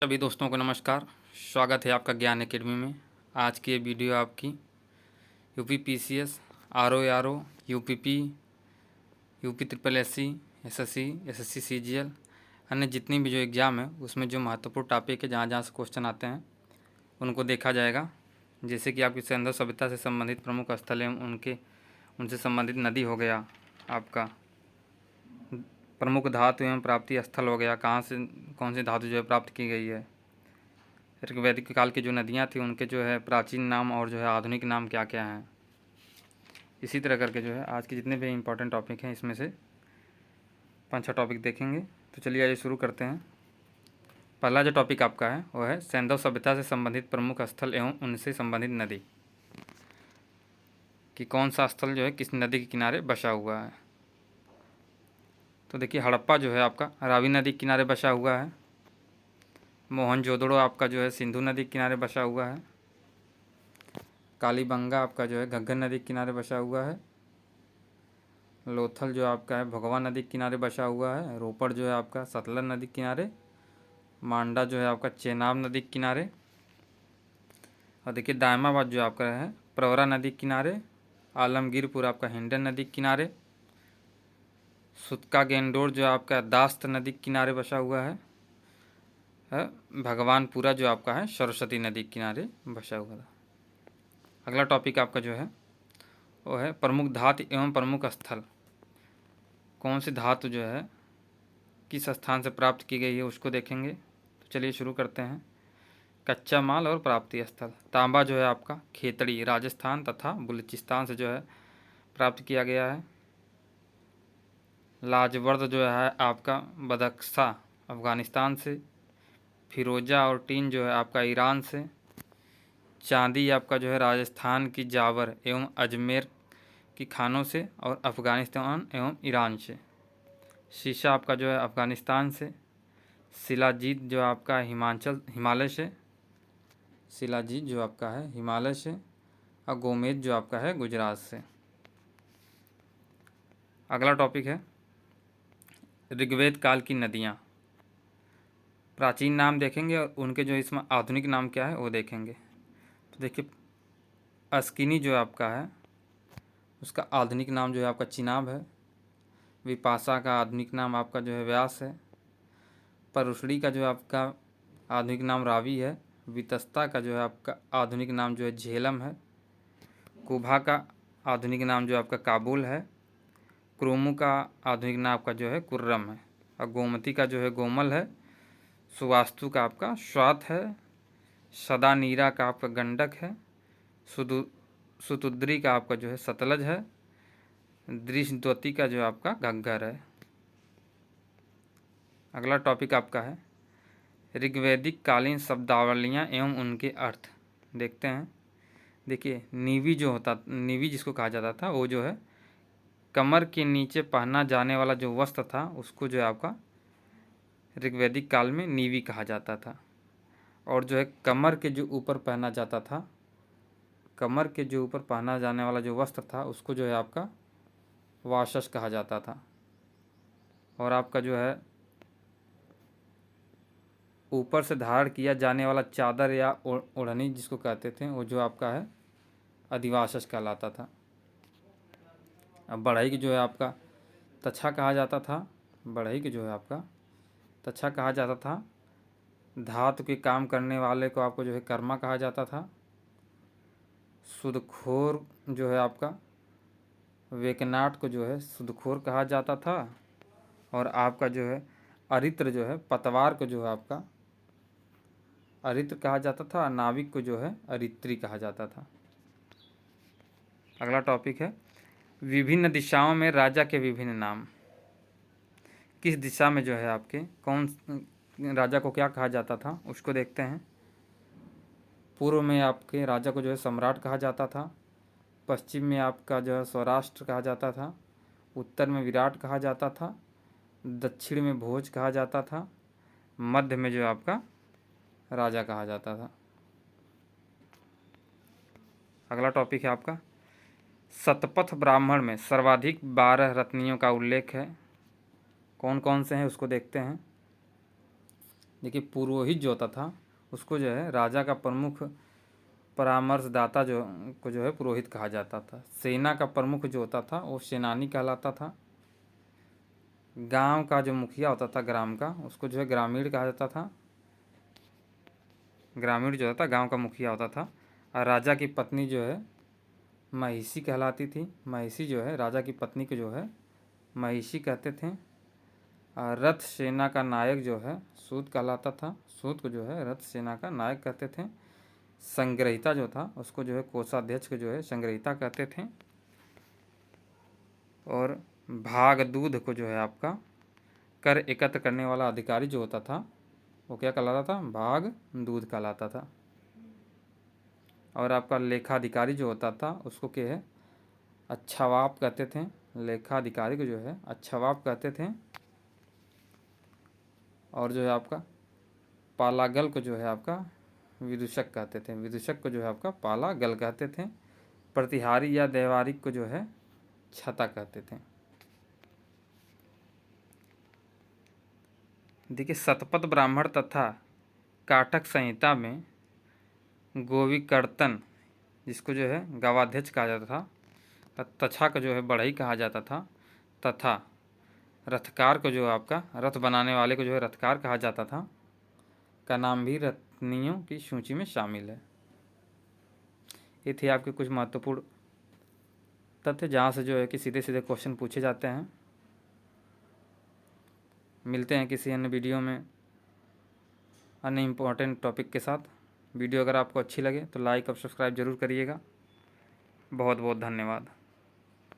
सभी दोस्तों को नमस्कार। स्वागत है आपका ज्ञान एकेडमी में। आज की ये वीडियो आपकी UP PCS, RO, UPP, UP triple SC, SSC, SSC CGL, अन्य जितनी भी जो एग्ज़ाम है उसमें जो महत्वपूर्ण टॉपिक है, जहाँ जहाँ से क्वेश्चन आते हैं उनको देखा जाएगा। जैसे कि आपकी सिंधु सभ्यता से संबंधित प्रमुख स्थल एवं उनसे संबंधित नदी हो गया, आपका प्रमुख धातु एवं प्राप्ति स्थल हो गया, कहाँ से कौन सी धातु जो है प्राप्त की गई है। फिर वैदिक काल की जो नदियाँ थी उनके जो है प्राचीन नाम और जो है आधुनिक नाम क्या क्या हैं। इसी तरह करके जो है आज के जितने भी इम्पोर्टेंट टॉपिक हैं इसमें से 5-6 टॉपिक देखेंगे। तो चलिए आइए शुरू करते हैं। पहला जो टॉपिक आपका है वो है सिंधु सभ्यता से संबंधित प्रमुख स्थल एवं उनसे संबंधित नदी, कि कौन सा स्थल जो है किस नदी के किनारे बसा हुआ है। तो देखिए हड़प्पा जो है आपका रावी नदी के किनारे बसा हुआ है। मोहनजोदड़ो आपका जो है सिंधु नदी के किनारे बसा हुआ है। कालीबंगा आपका जो है घग्गर नदी के किनारे बसा हुआ है। लोथल जो आपका है भगवा नदी के किनारे बसा हुआ है। रोपड़ जो है आपका सतलज नदी के किनारे। मांडा जो है आपका चेनाब नदी के किनारे। और देखिए दायमाबाद जो आपका है प्रवरा नदी के किनारे। आलमगीरपुर आपका हिंडन नदी के किनारे। सुतका गेंडोर जो आपका दास्त नदी के किनारे बसा हुआ है। भगवानपुरा जो आपका है सरस्वती नदी के किनारे बसा हुआ था। अगला टॉपिक आपका जो है वो है प्रमुख धातु एवं प्रमुख स्थल। कौन सी धातु जो है किस स्थान से प्राप्त की गई है उसको देखेंगे। तो चलिए शुरू करते हैं। कच्चा माल और प्राप्ति स्थल। तांबा जो है आपका खेतड़ी राजस्थान तथा बलूचिस्तान से जो है प्राप्त किया गया है। लाजवर्द जो है आपका बदख्शा अफ़गानिस्तान से। फिरोजा और टीन जो है आपका ईरान से। चांदी आपका जो है राजस्थान की जावर एवं अजमेर की खानों से और अफ़गानिस्तान एवं ईरान से। शीशा आपका जो है अफ़गानिस्तान से। शिलाजीत जो आपका हिमालय से। शिलाजीत जो आपका है हिमालय से। और गोमेद जो आपका है गुजरात से। अगला टॉपिक है ऋग्वेद काल की नदियाँ। प्राचीन नाम देखेंगे और उनके जो इसमें आधुनिक नाम क्या है वो देखेंगे। तो देखिए अस्किनी जो आपका है उसका आधुनिक नाम जो है आपका चिनाब है। विपाशा का आधुनिक नाम आपका जो है व्यास है। परुशड़ी का जो है आपका आधुनिक नाम रावी है। वितस्ता का जो है आपका आधुनिक नाम जो है झेलम है। कुभा का आधुनिक नाम जो आपका काबुल है। क्रोमू का आधुनिक नाम आपका जो है कुर्रम है। और गोमती का जो है गोमल है। सुवास्तु का आपका स्वात है। सदानीरा का आपका गंडक है। सुतुद्री का आपका जो है सतलज है। दृशद्वती का जो आपका घग्गर है। अगला टॉपिक आपका है ऋग्वैदिक कालीन शब्दावलियाँ एवं उनके अर्थ देखते हैं। देखिए नीवी जिसको कहा जाता था वो जो है कमर के नीचे पहना जाने वाला जो वस्त्र था उसको जो है आपका ऋग्वैदिक काल में नीवी कहा जाता था। और जो है कमर के जो ऊपर पहना जाता था, कमर के जो ऊपर पहना जाने वाला जो वस्त्र था उसको जो है आपका वाशस कहा जाता था। और आपका जो है ऊपर से धारण किया जाने वाला चादर या ओढ़नी जिसको कहते थे वो जो आपका है अधिवासस कहलाता था। अब बढ़ई की जो है आपका तछा कहा जाता था। बढ़ई की जो है आपका तछा कहा जाता था। धातु के काम करने वाले को आपको जो है कर्मा कहा जाता था। सुदखोर जो है आपका वेकनाट को जो है सुदखोर कहा जाता था। और आपका जो है अरित्र जो है पतवार को जो है आपका अरित्र कहा जाता था। नाविक को जो है अरित्री कहा जाता था। अगला टॉपिक है विभिन्न दिशाओं में राजा के विभिन्न नाम। किस दिशा में जो है आपके कौन राजा को क्या कहा जाता था उसको देखते हैं। पूर्व में आपके राजा को जो है सम्राट कहा जाता था। पश्चिम में आपका जो है सौराष्ट्र कहा जाता था। उत्तर में विराट कहा जाता था। दक्षिण में भोज कहा जाता था। मध्य में जो आपका राजा कहा जाता था। अगला टॉपिक है आपका शतपथ ब्राह्मण में सर्वाधिक 12 रत्नियों का उल्लेख है। कौन कौन से हैं उसको देखते हैं। देखिए पुरोहित जो होता था उसको जो है राजा का प्रमुख परामर्शदाता को जो है पुरोहित कहा जाता था। सेना का प्रमुख जो होता था वो सेनानी कहलाता था। गांव का जो मुखिया होता था ग्राम का उसको जो है ग्रामीण कहा जाता था। ग्रामीण जो होता था गांव का मुखिया होता था। और राजा की पत्नी जो है महिषी कहलाती थी। महिषी जो है राजा की पत्नी को जो है महिषी कहते थे। और रथ सेना का नायक जो है सूत कहलाता था। सूत को जो है रथ सेना का नायक कहते थे। संग्रहिता जो था उसको जो है कोषाध्यक्ष को जो है संग्रहिता कहते थे। और भाग दूध को जो है आपका कर एकत्र करने वाला अधिकारी जो होता था वो क्या कहलाता था? भाग दूध कहलाता था। और आपका लेखाधिकारी जो होता था उसको क्या है? अच्छावाप कहते थे। लेखाधिकारी को जो है अच्छावाप कहते थे। और जो है आपका पालागल को जो है आपका विदूषक कहते थे। विदूषक को जो है आपका पालागल कहते थे। प्रतिहारी या देवारिक को जो है छता कहते थे। देखिए शतपथ ब्राह्मण तथा काटक संहिता में गोविकर्तन जिसको जो है गवाध्यक्ष कहा जाता था, तथा को जो है बढ़ई कहा जाता था, तथा रथकार को जो आपका रथ बनाने वाले को जो है रथकार कहा जाता था, का नाम भी रत्नियों की सूची में शामिल है। ये थे आपके कुछ महत्वपूर्ण तथ्य जहाँ से जो है कि सीधे सीधे क्वेश्चन पूछे जाते हैं। मिलते हैं किसी अन्य वीडियो में अन्य इम्पोर्टेंट टॉपिक के साथ। वीडियो अगर आपको अच्छी लगे तो लाइक और सब्सक्राइब ज़रूर करिएगा। बहुत बहुत धन्यवाद।